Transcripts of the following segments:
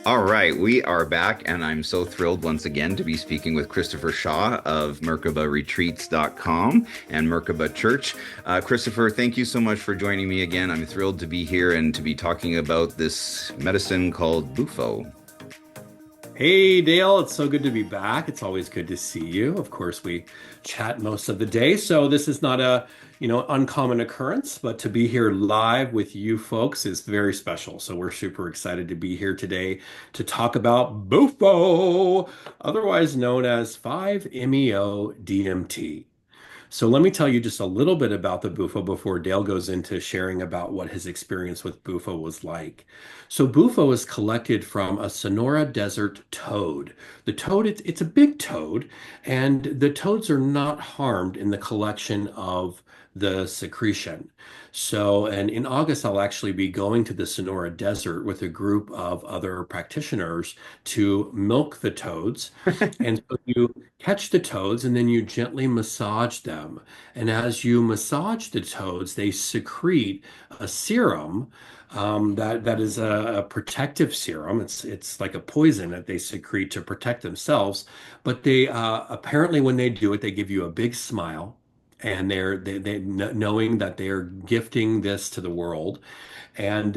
All right, we are back, and I'm so thrilled once again to be speaking with Christopher Shaw of MerkabaRetreats.com and Merkaba Church. Christopher, thank you so much for joining me again. I'm thrilled to be here and to be talking about this medicine called Bufo. Hey Dale, it's so good to be back. It's always good to see you. Of course, we chat most of the day, so this is not a, uncommon occurrence, but to be here live with you folks is very special. So we're super excited to be here today to talk about Bufo, otherwise known as 5-MeO-DMT. So let me tell you just a little bit about the Bufo before Dale goes into sharing about what his experience with Bufo was like. So Bufo is collected from a Sonora Desert toad. The toad, it's a big toad, and the toads are not harmed in the collection of the secretion. So, and in August, I'll actually be going to the Sonora Desert with a group of other practitioners to milk the toads. And so you catch the toads and then you gently massage them. And as you massage the toads, they secrete a serum that is a protective serum. It's like a poison that they secrete to protect themselves. But they apparently when they do it, they give you a big smile. And knowing that they're gifting this to the world, and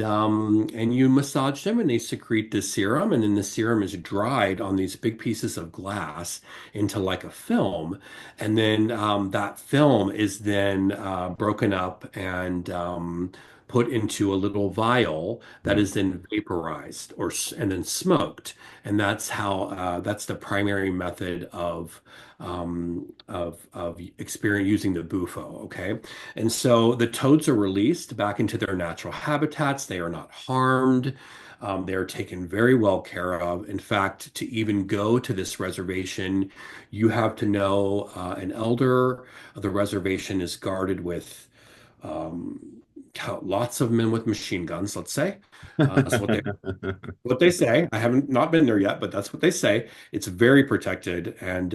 you massage them and they secrete this serum, and then the serum is dried on these big pieces of glass into like a film, and then that film is then broken up and put into a little vial that is then vaporized and then smoked, and that's the primary method of experience using the Bufo. Okay. And so the toads are released back into their natural habitats. They are not harmed. They are taken very well care of. In fact, to even go to this reservation, you have to know an elder. The reservation is guarded with um, lots of men with machine guns, let's say. That's what they say. I haven't not been there yet, but that's what they say. It's very protected and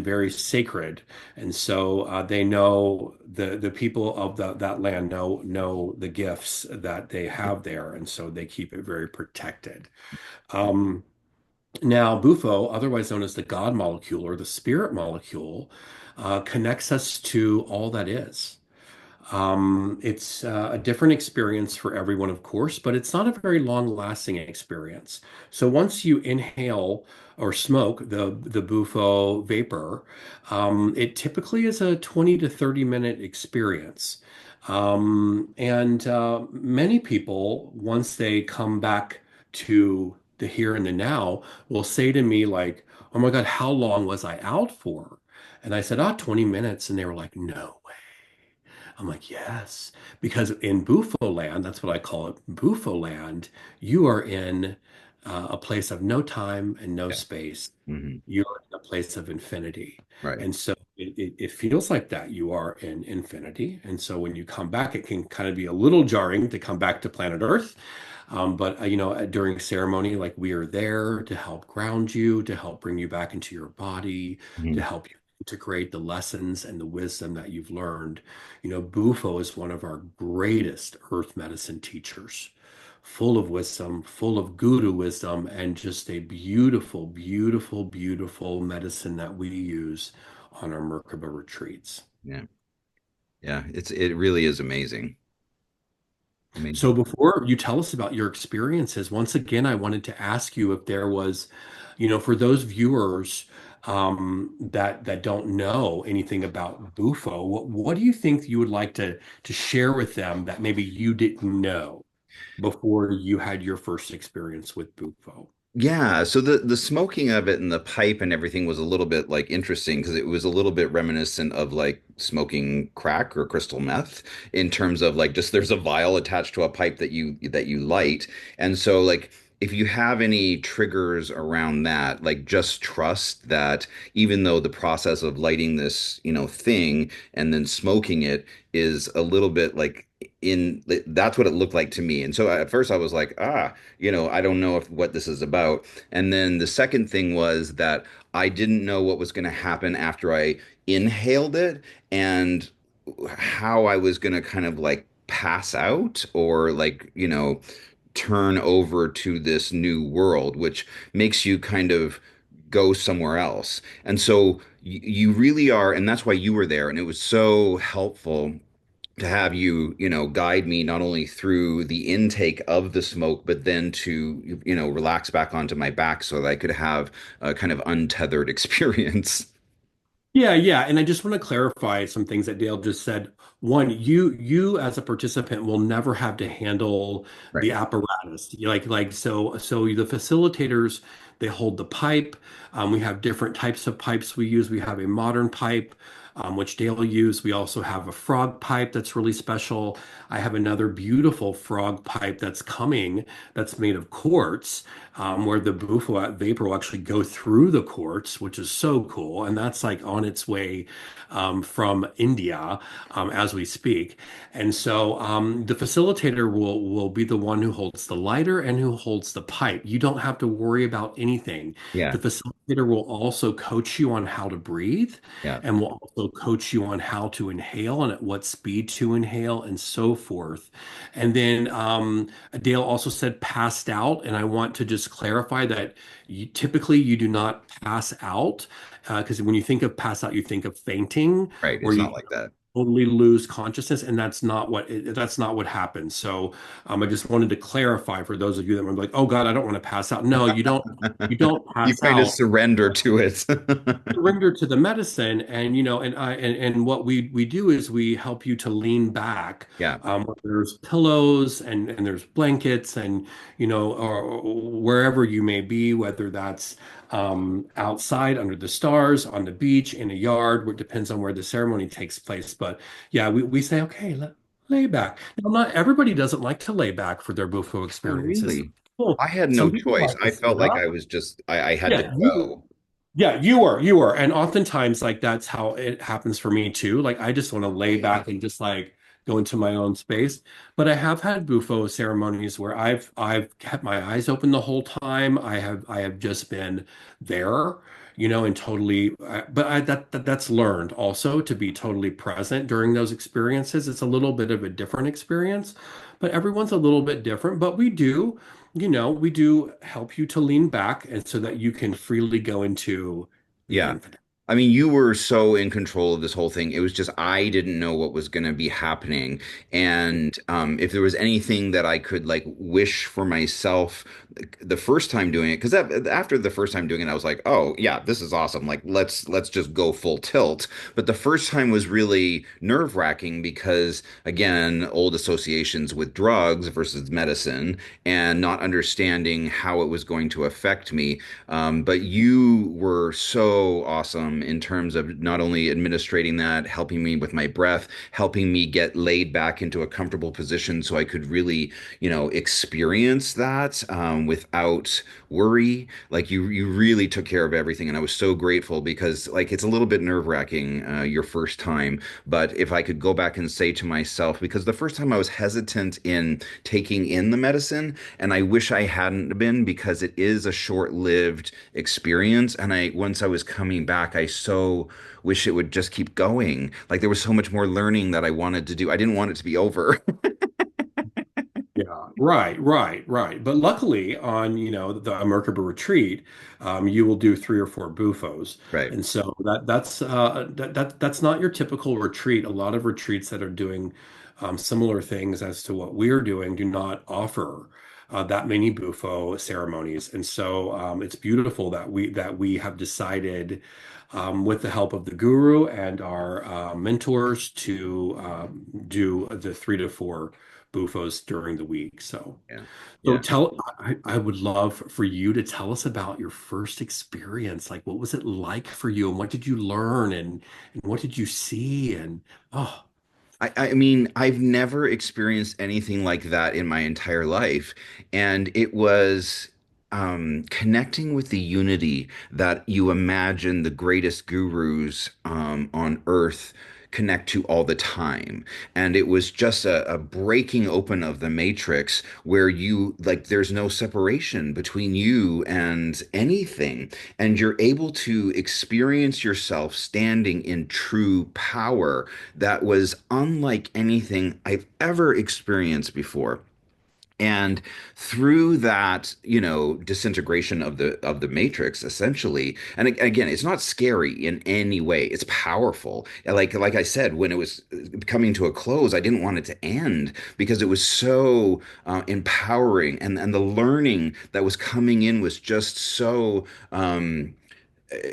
very sacred, and so they know the people of that land know the gifts that they have there, and so they keep it very protected. Um, Now, Bufo, otherwise known as the God molecule or the spirit molecule, connects us to all that is. It's a different experience for everyone, of course, but it's not a very long-lasting experience. So once you inhale or smoke the Bufo vapor, it typically is a 20 to 30 minute experience. And many people, once they come back to the here and the now, will say to me like, "Oh my God, how long was I out for?" And I said, 20 minutes. And they were like, "No." I'm like, yes, because in Bufo land, that's what I call it, Bufo land, you are in a place of no time and no Yeah. space. Hmm. You're in a place of infinity. Right. And so it feels like that. You are in infinity. And so when you come back, it can kind of be a little jarring to come back to planet Earth. But during ceremony, like we are there to help ground you, to help bring you back into your body, to Hmm. help you integrate the lessons and the wisdom that you've learned. Bufo is one of our greatest earth medicine teachers, full of wisdom, full of guru wisdom, and just a beautiful, beautiful, beautiful medicine that we use on our Merkaba retreats. Yeah. Yeah. It really is amazing. So Amazing. before you tell us about your experiences, once again, I wanted to ask you if there was, for those viewers that don't know anything about Bufo, what do you think you would like to share with them that maybe you didn't know before you had your first experience with Bufo? Yeah, so the smoking of it and the pipe and everything was a little bit like interesting because it was a little bit reminiscent of like smoking crack or crystal meth in terms of like just there's a vial attached to a pipe that you light. And so like if you have any triggers around that, like just trust that even though the process of lighting this, thing and then smoking it is a little bit like in that's what it looked like to me. And so at first I was like, I don't know if what this is about. And then the second thing was that I didn't know what was going to happen after I inhaled it and how I was going to kind of like pass out or like, turn over to this new world, which makes you kind of go somewhere else. And so you really are, and that's why you were there. And it was so helpful to have you, guide me not only through the intake of the smoke, but then to, relax back onto my back so that I could have a kind of untethered experience. Yeah, yeah, and I just want to clarify some things that Dale just said. One, you as a participant will never have to handle the Right. apparatus. So the facilitators, they hold the pipe. We have different types of pipes we use. We have a modern pipe, which Dale used. We also have a frog pipe that's really special. I have another beautiful frog pipe that's coming that's made of quartz, where the Bufo vapor will actually go through the quartz, which is so cool. And that's like on its way from India as we speak. And so the facilitator will be the one who holds the lighter and who holds the pipe. You don't have to worry about anything. Yeah. The facilitator will also coach you on how to breathe Yeah. and will also coach you on how to inhale and at what speed to inhale and so forth. And then Dale also said passed out, and I want to just clarify that typically you do not pass out because when you think of pass out, you think of fainting, Right. where It's not you like that. totally lose consciousness, and that's not what happens. So I just wanted to clarify for those of you that were like, "Oh God, I don't want to pass out." No, you don't You pass kind of out. surrender to it. Surrender to the medicine, and and what we do is we help you to lean back. Yeah. There's pillows and there's blankets, and or wherever you may be, whether that's outside under the stars, on the beach, in a yard, it depends on where the ceremony takes place. But yeah, we say, okay, lay back. Now, not everybody doesn't like to lay back for their Bufo Oh, experiences. really? Well, I had no some people choice. like to I felt sit like I up. was just, I had to Yeah, go. you were. And oftentimes like that's how it happens for me too. Like I just want to lay back and just like go into my own space. But I have had Bufo ceremonies where I've kept my eyes open the whole time. I have just been there, and totally but that's learned also to be totally present during those experiences. It's a little bit of a different experience, but everyone's a little bit different. But we do help you to lean back and so that you can freely go into the Yeah. infinite. I mean, you were so in control of this whole thing. It was just I didn't know what was going to be happening. And if there was anything that I could like wish for myself the first time doing it, because after the first time doing it, I was like, oh yeah, this is awesome. Like let's just go full tilt. But the first time was really nerve-wracking because again, old associations with drugs versus medicine and not understanding how it was going to affect me. But you were so awesome in terms of not only administrating that, helping me with my breath, helping me get laid back into a comfortable position so I could really, experience that without worry. Like you really took care of everything, and I was so grateful because like it's a little bit nerve-wracking your first time. But if I could go back and say to myself, because the first time I was hesitant in taking in the medicine, and I wish I hadn't been because it is a short-lived experience. And once I was coming back, I so wish it would just keep going. Like there was so much more learning that I wanted to do. I didn't want it to be over. Yeah, right, right, right. But luckily, on the Merkaba retreat, you will do 3 or 4 bufos, Right. and so that's not your typical retreat. A lot of retreats that are doing similar things as to what we're doing do not offer that many bufo ceremonies, and so it's beautiful that we have decided, with the help of the guru and our mentors, to do the 3 to 4 Bufos during the week. So, Yeah. so Yeah. I would love for you to tell us about your first experience. Like, what was it like for you, and what did you learn, and what did you see? And oh, I mean, I've never experienced anything like that in my entire life. And it was connecting with the unity that you imagine the greatest gurus on earth connect to all the time. And it was just a breaking open of the matrix where you like there's no separation between you and anything. And you're able to experience yourself standing in true power that was unlike anything I've ever experienced before. And through that, disintegration of the matrix, essentially, and again, it's not scary in any way. It's powerful. Like I said, when it was coming to a close, I didn't want it to end because it was so empowering, and the learning that was coming in was just so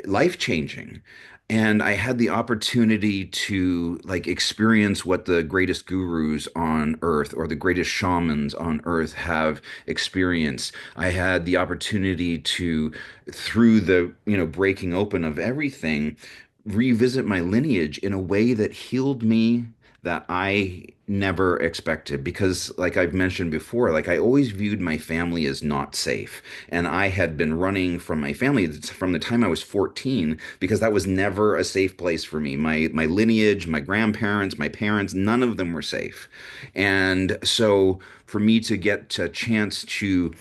life changing. And I had the opportunity to like experience what the greatest gurus on earth or the greatest shamans on earth have experienced. I had the opportunity to, through the, breaking open of everything, revisit my lineage in a way that healed me that I never expected because like I've mentioned before, like I always viewed my family as not safe. And I had been running from my family from the time I was 14 because that was never a safe place for me. My lineage, my grandparents, my parents, none of them were safe. And so for me to get a chance to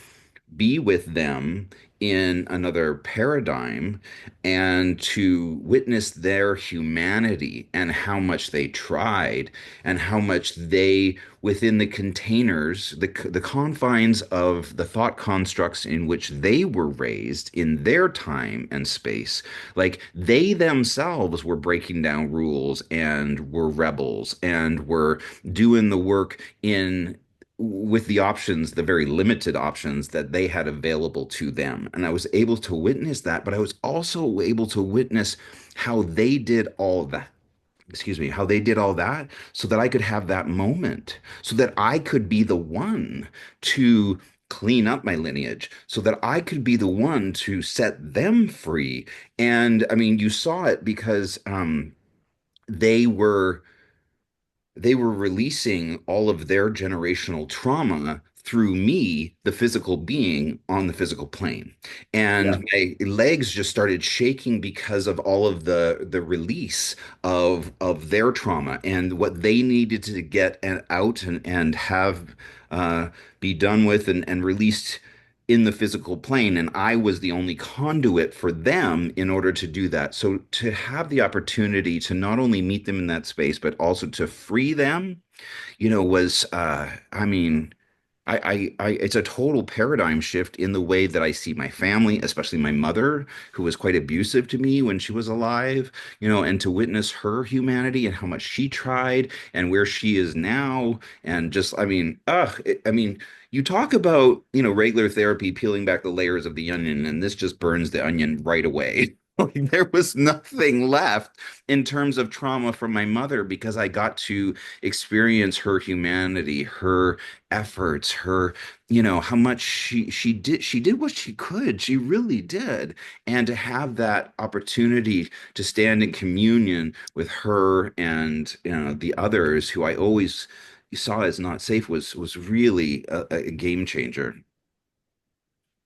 be with them in another paradigm and to witness their humanity and how much they tried and how much they within the containers the confines of the thought constructs in which they were raised in their time and space, like they themselves were breaking down rules and were rebels and were doing the work in with the options, the very limited options that they had available to them. And I was able to witness that, but I was also able to witness how they did all that. Excuse me, how they did all that so that I could have that moment, so that I could be the one to clean up my lineage, so that I could be the one to set them free. And I mean, you saw it because they were they were releasing all of their generational trauma through me, the physical being on the physical plane. Yeah. And my legs just started shaking because of all of the release of their trauma and what they needed to get out and have uh, be done with and released in the physical plane. And I was the only conduit for them in order to do that. So to have the opportunity to not only meet them in that space, but also to free them, was I mean, it's a total paradigm shift in the way that I see my family, especially my mother, who was quite abusive to me when she was alive, and to witness her humanity and how much she tried and where she is now. And just, I mean, you talk about, regular therapy peeling back the layers of the onion, and this just burns the onion right away. Like, there was nothing left in terms of trauma from my mother because I got to experience her humanity, her efforts, her, how much she did what she could. She really did. And to have that opportunity to stand in communion with her and, the others who I always saw as not safe was really a game changer.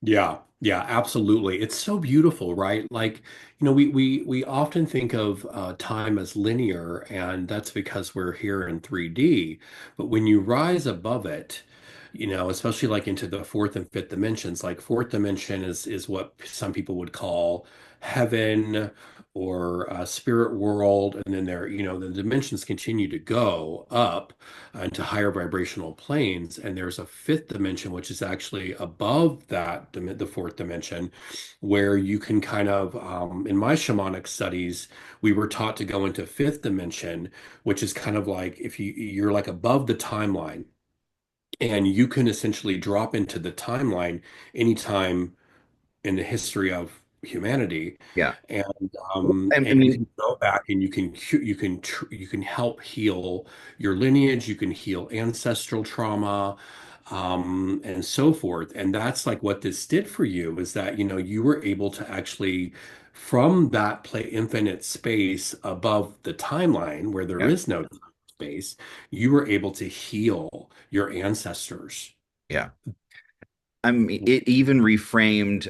Yeah, yeah, absolutely. It's so beautiful, right? Like, we often think of time as linear, and that's because we're here in 3D. But when you rise above it, especially like into the fourth and fifth dimensions, like fourth dimension is what some people would call heaven or spirit world, and then the dimensions continue to go up into higher vibrational planes. And there's a fifth dimension, which is actually above that, the fourth dimension, where you can kind of, in my shamanic studies, we were taught to go into fifth dimension, which is kind of like if you're like above the timeline and you can essentially drop into the timeline anytime in the history of humanity, Yeah. and I and you mean, can go back and you can help heal your lineage, you can heal ancestral trauma, and so forth. And that's like what this did for you is that you were able to actually from that play infinite space above the timeline where there yeah. is no space, you were able to heal your ancestors. Yeah. I mean, it even reframed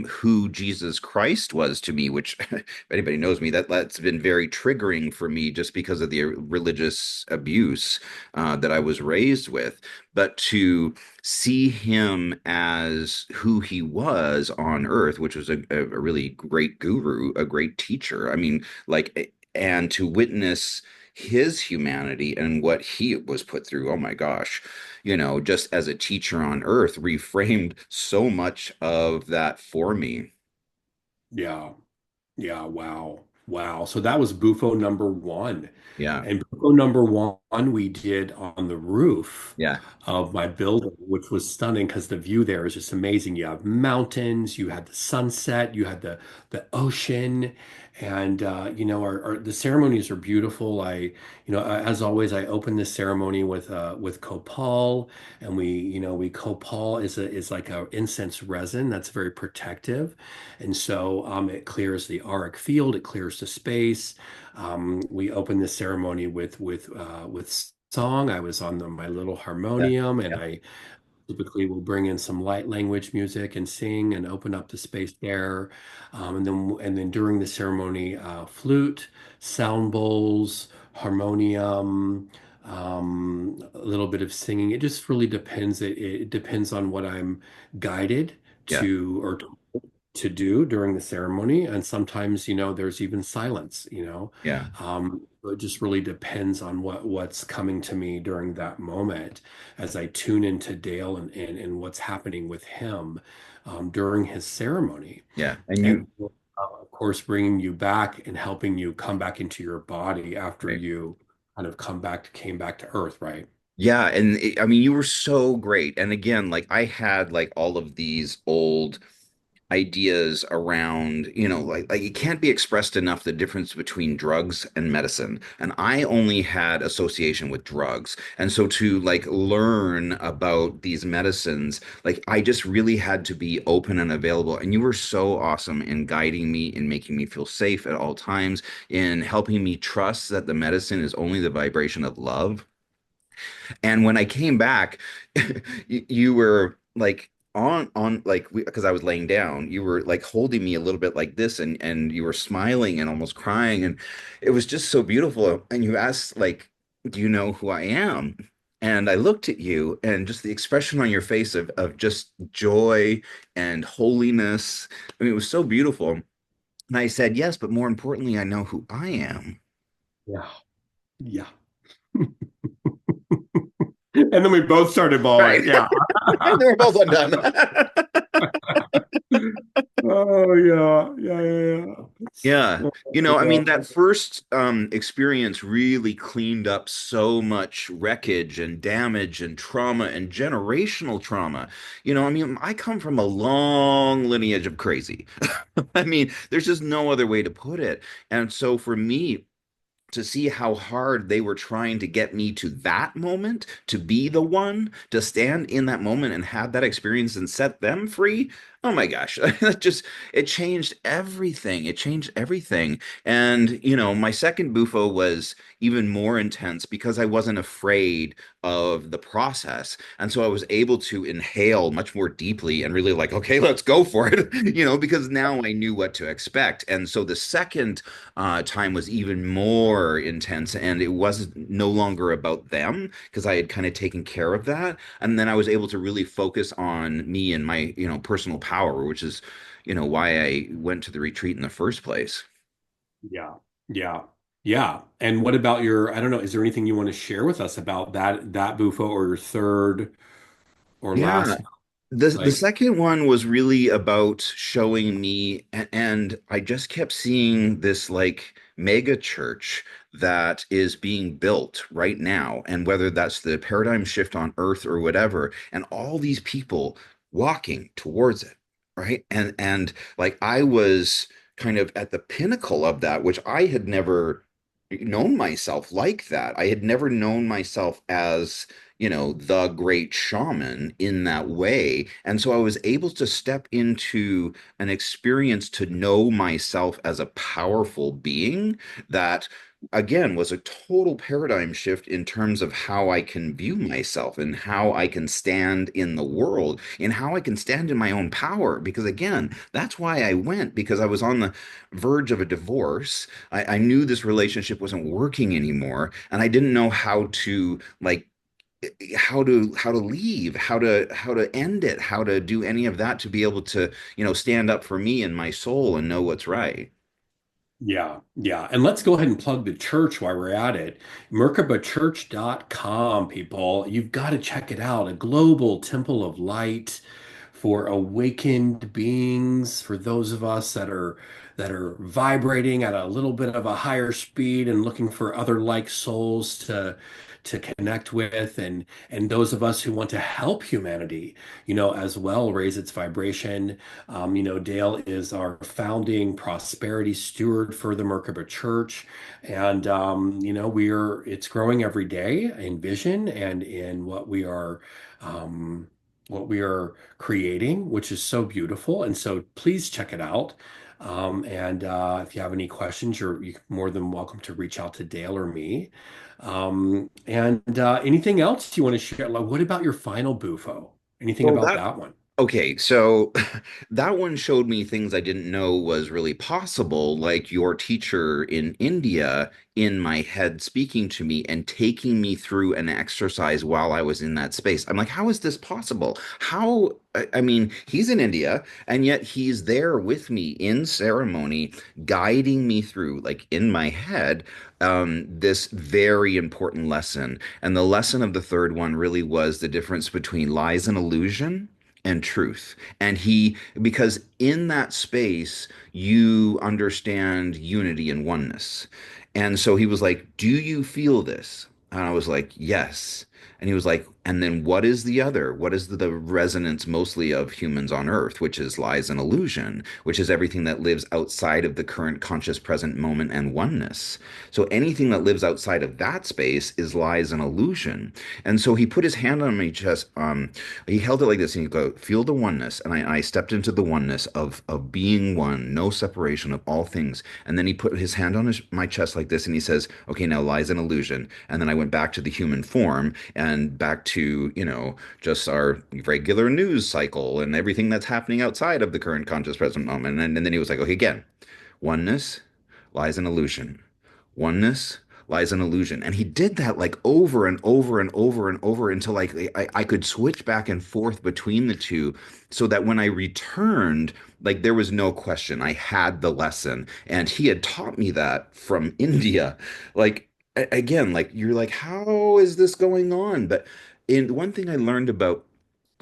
who Jesus Christ was to me, which, if anybody knows me, that's been very triggering for me just because of the religious abuse that I was raised with. But to see him as who he was on earth, which was a really great guru, a great teacher. I mean, like, and to witness. his humanity and what he was put through. Oh my gosh, just as a teacher on earth, reframed so much of that for me. Yeah. Yeah, wow. Wow. So that was Bufo number one. Yeah, And Bufo number one we did on the roof yeah, of my building, which was stunning because the view there is just amazing. You have mountains, you had the sunset, you had the ocean, and the ceremonies are beautiful. As always, I open this ceremony with copal, and we copal is like a incense resin that's very protective. And so it clears the auric field, it clears the space. We open the ceremony with song. I was on my little yeah, harmonium, and yeah, I typically will bring in some light language music and sing and open up the space there. And then during the ceremony, flute, sound bowls, harmonium. A little bit of singing. It just really depends. It depends on what I'm guided yeah, to do during the ceremony. And sometimes, there's even silence, yeah, so it just really depends on what's coming to me during that moment as I tune into Dale and what's happening with him during his ceremony. yeah. And And you, of course, bringing you back and helping you come back into your body after right. you kind of came back to Earth, right? Yeah, and I mean, you were so great. And again, like I had like all of these old ideas around, like it can't be expressed enough the difference between drugs and medicine. And I only had association with drugs. And so to like learn about these medicines, like I just really had to be open and available. And you were so awesome in guiding me, in making me feel safe at all times, in helping me trust that the medicine is only the vibration of love. And when I came back, you were like on like because I was laying down, you were like holding me a little bit like this, and you were smiling and almost crying, and it was just so beautiful. And you asked like, "Do you know who I am?" And I looked at you, and just the expression on your face of just joy and holiness. I mean, it was so beautiful. And I said, "Yes, but more importantly, I know who I am." Yeah. Yeah. And then we both started Right. bawling. Yeah. And they were both undone. Oh yeah, yeah, yeah, Yeah. yeah. I Yeah. mean, that first experience really cleaned up so much wreckage and damage and trauma and generational trauma. I mean, I come from a long lineage of crazy. I mean, there's just no other way to put it. And so for me, to see how hard they were trying to get me to that moment, to be the one, to stand in that moment and have that experience and set them free. Oh my gosh, it changed everything. It changed everything. And, my second Bufo was even more intense because I wasn't afraid of the process. And so I was able to inhale much more deeply and really like, okay, let's go for it, because now I knew what to expect. And so the second time was even more intense, and it was no longer about them because I had kind of taken care of that, and then I was able to really focus on me and my personal power, which is why I went to the retreat in the first place. Yeah. Yeah. Yeah. And what about I don't know, is there anything you want to share with us about that Bufo or your third or Yeah, last? the Like, second one was really about showing me, and I just kept seeing this like mega church that is being built right now, and whether that's the paradigm shift on Earth or whatever, and all these people walking towards it, right? And like I was kind of at the pinnacle of that, which I had never known myself like that. I had never known myself as the great shaman in that way. And so I was able to step into an experience to know myself as a powerful being that, again, was a total paradigm shift in terms of how I can view myself and how I can stand in the world and how I can stand in my own power. Because, again, that's why I went, because I was on the verge of a divorce. I knew this relationship wasn't working anymore, and I didn't know how to like how to leave, how to end it, how to do any of that to be able to stand up for me and my soul and know what's right. Yeah, yeah. And let's go ahead and plug the church while we're at it. Merkabachurch.com, people. You've got to check it out. A global temple of light for awakened beings, for those of us that are vibrating at a little bit of a higher speed and looking for other like souls to connect with, and those of us who want to help humanity, as well raise its vibration. Dale is our founding prosperity steward for the Merkaba Church, and it's growing every day in vision and in what we are creating, which is so beautiful. And so please check it out. And if you have any questions, you're more than welcome to reach out to Dale or me. And anything else you want to share? Like, what about your final Bufo? Anything Well, about that that one? Okay, so that one showed me things I didn't know was really possible, like your teacher in India in my head speaking to me and taking me through an exercise while I was in that space. I'm like, how is this possible? I mean, he's in India, and yet he's there with me in ceremony, guiding me through, like in my head, this very important lesson. And the lesson of the third one really was the difference between lies and illusion and truth. And because in that space, you understand unity and oneness. And so he was like, do you feel this? And I was like, yes. And he was like, and then what is the other? What is the resonance mostly of humans on earth, which is lies and illusion, which is everything that lives outside of the current conscious present moment and oneness. So anything that lives outside of that space is lies and illusion. And so he put his hand on my chest, he held it like this and he go, feel the oneness. And I stepped into the oneness of being one, no separation of all things. And then he put his hand on my chest like this and he says, okay, now lies an illusion. And then I went back to the human form and back to, just our regular news cycle and everything that's happening outside of the current conscious present moment. And then he was like, okay, again, oneness lies an illusion. Oneness lies an illusion. And he did that like over and over and over and over until like I could switch back and forth between the two so that when I returned, like there was no question. I had the lesson. And he had taught me that from India. Like again, like you're like, how is this going on? But in one thing I learned about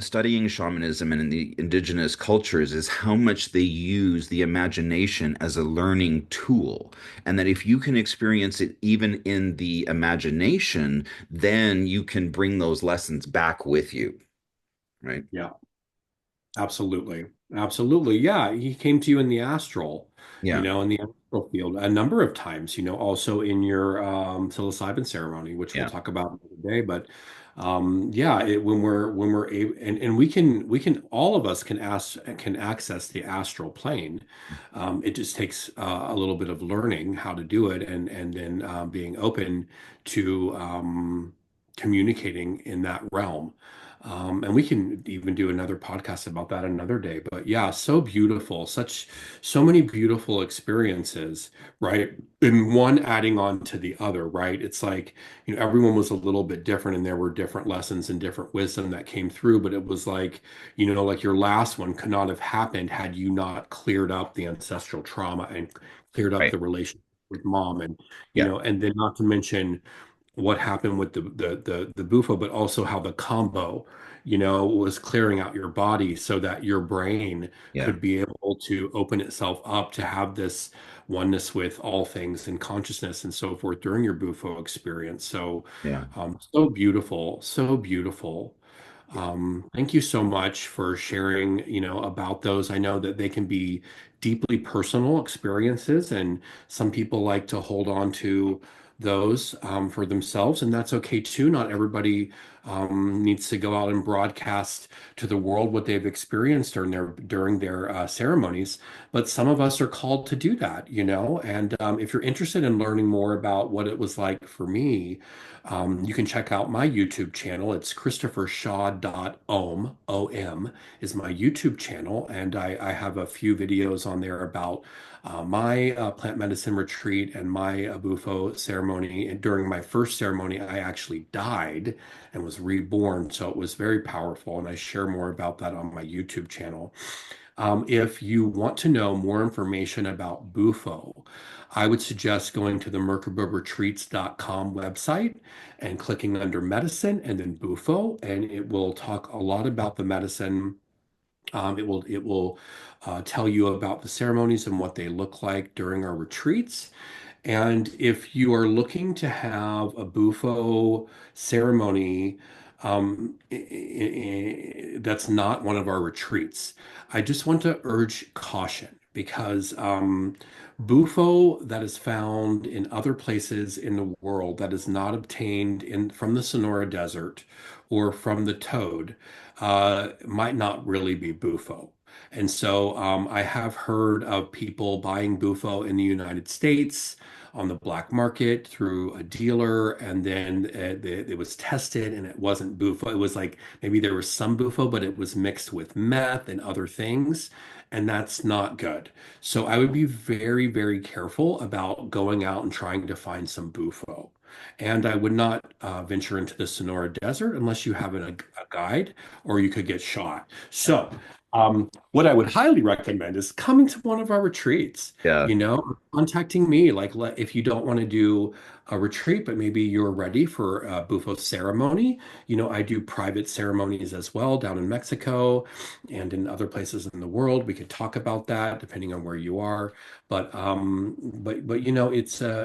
studying shamanism and in the indigenous cultures is how much they use the imagination as a learning tool. And that if you can experience it even in the imagination, then you can bring those lessons back with you, right? Yeah. Absolutely. Absolutely. Yeah. He came to you in the astral, Yeah, in the astral field a number of times, also in your psilocybin ceremony, which we'll yeah, talk about another day. But yeah, when we're able, and we can all of us can access the astral plane. It just takes a little bit of learning how to do it and then being open to communicating in that realm. And we can even do another podcast about that another day. But yeah, so beautiful, so many beautiful experiences, right? And one adding on to the other, right? It's like, everyone was a little bit different and there were different lessons and different wisdom that came through, but it was like, like your last one could not have happened had you not cleared up the ancestral trauma and cleared up right. the relationship with mom and Yeah, and then not to mention what happened with the Bufo, but also how the combo, was clearing out your body so that your brain yeah, could be able to open itself up to have this oneness with all things and consciousness and so forth during your Bufo experience. So, yeah. so beautiful, so beautiful. Thank you so much for sharing, about those. I know that they can be deeply personal experiences, and some people like to hold on to those for themselves, and that's okay too. Not everybody needs to go out and broadcast to the world what they've experienced during their ceremonies, but some of us are called to do that, And if you're interested in learning more about what it was like for me, you can check out my YouTube channel. It's christophershaw.om, O-M is my YouTube channel. And I have a few videos on there about my plant medicine retreat and my Bufo ceremony. And during my first ceremony, I actually died and was reborn. So it was very powerful. And I share more about that on my YouTube channel. If you want to know more information about Bufo, I would suggest going to the merkabaretreats.com website and clicking under medicine and then Bufo, and it will talk a lot about the medicine. It will tell you about the ceremonies and what they look like during our retreats. And if you are looking to have a Bufo ceremony, that's not one of our retreats, I just want to urge caution because Bufo that is found in other places in the world that is not obtained from the Sonora Desert or from the toad might not really be Bufo. And so I have heard of people buying Bufo in the United States on the black market through a dealer, and then it was tested and it wasn't Bufo. It was like maybe there was some Bufo, but it was mixed with meth and other things, and that's not good. So I would be very, very careful about going out and trying to find some Bufo. And I would not venture into the Sonora Desert unless you have a guide or you could get shot. So, what I would highly recommend is coming to one of our retreats, Yeah. contacting me. Like, if you don't want to do a retreat, but maybe you're ready for a Bufo ceremony, I do private ceremonies as well down in Mexico and in other places in the world. We could talk about that depending on where you are. But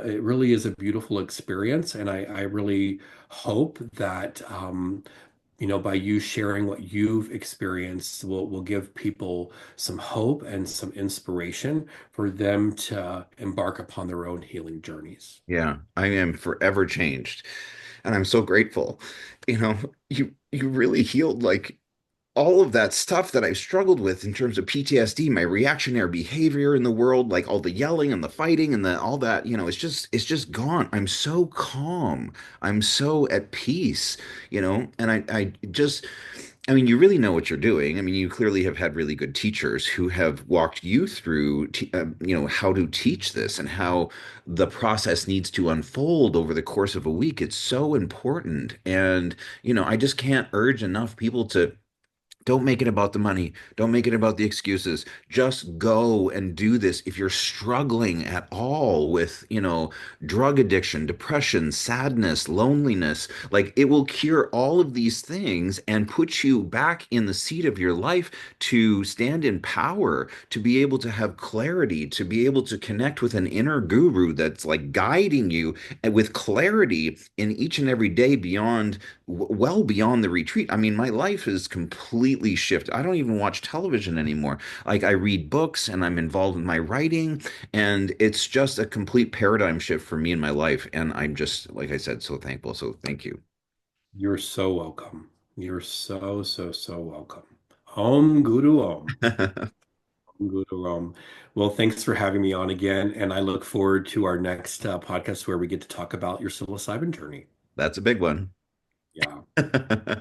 it really is a beautiful experience, and I really hope that by you sharing what you've experienced will give people some hope and some inspiration for them to embark upon their own healing journeys. Yeah, I am forever changed. And I'm so grateful. You know, you really healed like all of that stuff that I've struggled with in terms of PTSD, my reactionary behavior in the world, like all the yelling and the fighting and the all that, it's just gone. I'm so calm. I'm so at peace, and I just I mean, you really know what you're doing. I mean, you clearly have had really good teachers who have walked you through, how to teach this and how the process needs to unfold over the course of a week. It's so important. And, I just can't urge enough people to don't make it about the money. Don't make it about the excuses. Just go and do this. If you're struggling at all with, drug addiction, depression, sadness, loneliness, like it will cure all of these things and put you back in the seat of your life to stand in power, to be able to have clarity, to be able to connect with an inner guru that's like guiding you with clarity in each and every day beyond well beyond the retreat. I mean, my life is completely shifted. I don't even watch television anymore. Like I read books and I'm involved in my writing, and it's just a complete paradigm shift for me in my life. And I'm just, like I said, so thankful. So thank you. You're so welcome. You're so, so, so welcome. Om Guru Om. Om Guru Om. Well, thanks for having me on again. And I look forward to our next podcast where we get to talk about your psilocybin journey. That's a big one. Yeah.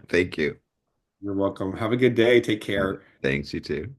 Thank you. You're welcome. Have a good day. Take All right. care. Thanks, you too.